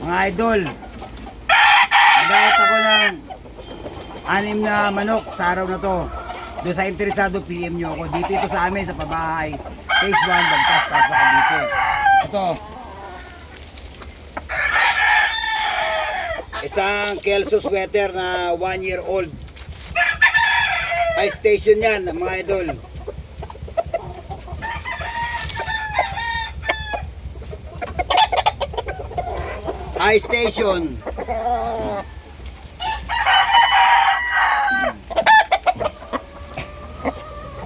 Mga idol, nagayat ako ng 6 na manok sa araw na to. Doon sa interesado, PM nyo ako. Dito ito sa amin, sa pabahay. Phase 1, Bagtas, sa dito. Ito. Isang Kelso sweater na 1 year old. High station yan, mga idol. High station.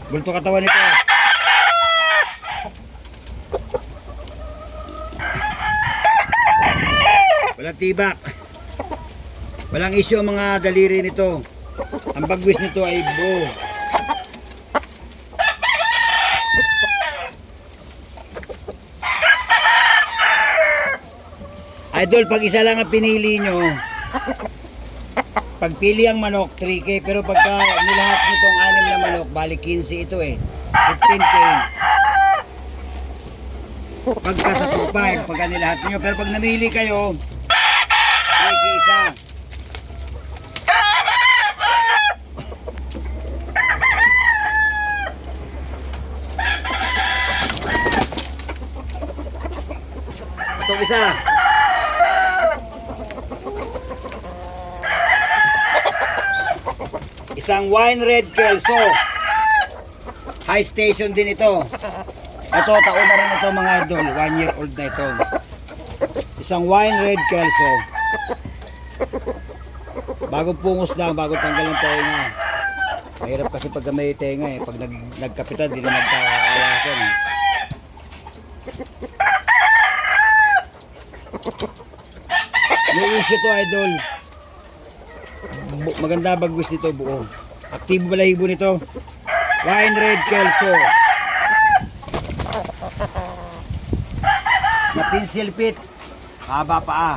Bulto katawan nito. Walang tibak. Walang issue ang mga daliri nito. Ang bagwis nito ay buo. Idol, pag isa lang ang pinili nyo, pagpili ang manok, 3K. Pero pagka nilahat nitong 6 na manok, bali 15 ito eh. 15K. Pagka sa 2.5, pagka nilahat nyo. Pero pag namili kayo, 3K isa. Itong isa. Isang wine red Kelso. High station din ito. Ito, taon na rin ito mga idol. 1 year old na ito. Isang wine red Kelso. Bagong pungos lang, bagong tanggal ng tenga. Mahirap kasi pag may tenga eh. Pag nagkapitan, di na nagkakawasan eh. Yung issue to idol. Maganda bagwis nito buo. Aktibo balahibo nito. Wine red Kelso. Na pencil pit. Haba paa.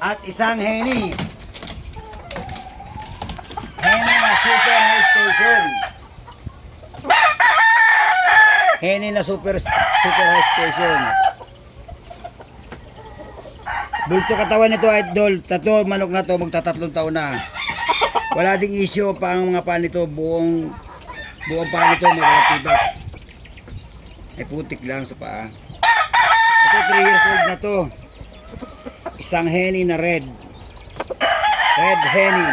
At isang Henny. Henny na super high station. Henny na super high station. Bulto katawan nito idol. Tatlo manok na to, magtatatlong taon na. Wala ding issue pa ang mga paa nito. Buong paa nito may mga tibak. May putik lang sa paa. Ito 3 years old na to. Isang Henny na red. Red Henny.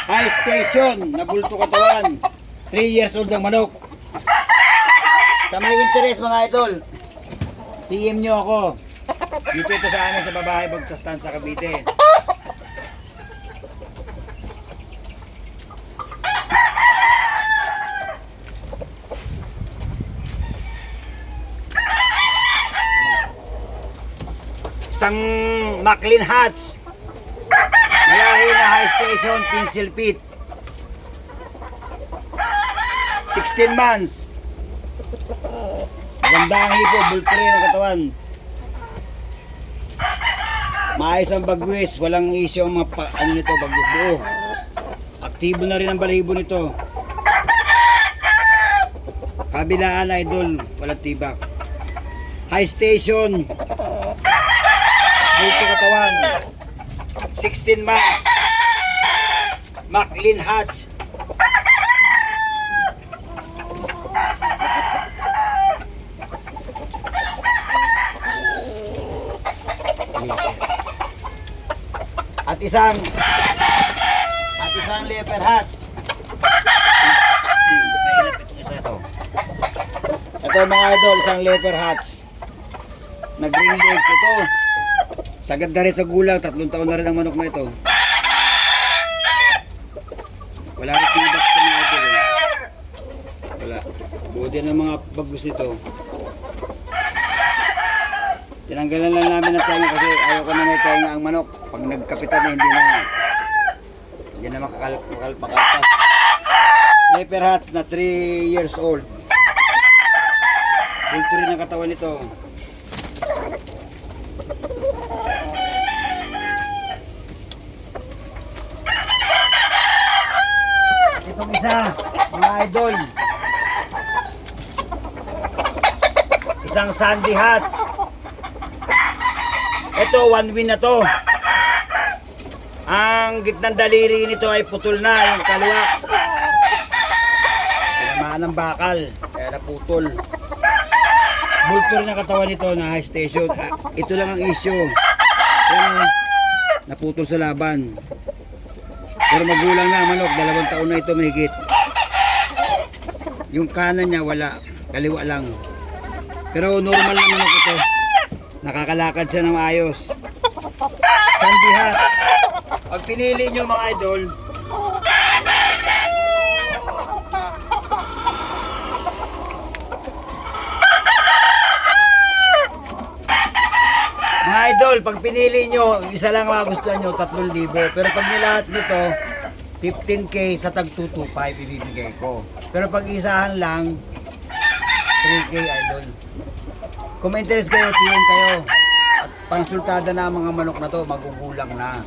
High station na bulto katawan. 3 years old ng manok. Sa may interest mga idol, PM nyo ako. Dito ito sa amin sa babae Bagtas sa Cavite. Isang Maclean Hatch. Malahi na high station, pencil pit. 16 months. Ganda ang hipo, bultre ng katawan. Maayos ang bagwis, walang issue ang mga ano nito, bagwis buo. Aktibo na rin ang balahibo nito. Kabilaan idol, walang tibak. High station. Bulto katawan. 16 months. Maclean Hatch. At isang leopard hatch. Ito mga idol, isang leopard hatch. Nag-green legs ito. Sagad na rin sa gulang, 3 taon na rin ang manok na ito. Wala rin tibak ito mga idol. Wala. Buo din ang mga bagus nito. Tinanggalan lang namin ang tenga kasi ayaw ko na may tenga ang manok. Pag nagkapitan na hindi na makalpas. Leopard Hatch na 3 years old. Bulto rin ang katawan nito. Itong isa, mga idol. Isang Sandy Hats. Ito, one win na to. Ang gitnang daliri nito ay putol na, yung kaliwa. Tinamaan ng bakal, kaya naputol. Bulto rin ang katawan nito na high station. Ito lang ang issue. Yan, naputol sa laban. Pero magulang na manok, 2 taon na ito mahigit. Yung kanan niya wala, kaliwa lang. Pero normal na manok ito. Nakakalakad siya ng maayos. Sandy Hats. Pag pinili nyo mga idol, pag pinili nyo, isa lang magustuhan nyo, 3,000. Pero pag nilahat nito, 15K sa tag 225 ibibigay ko. Pero pag isahan lang, 3K idol. Kung may interest kayo, PM kayo. At pangsultada na ang mga manok na to, magugulang na.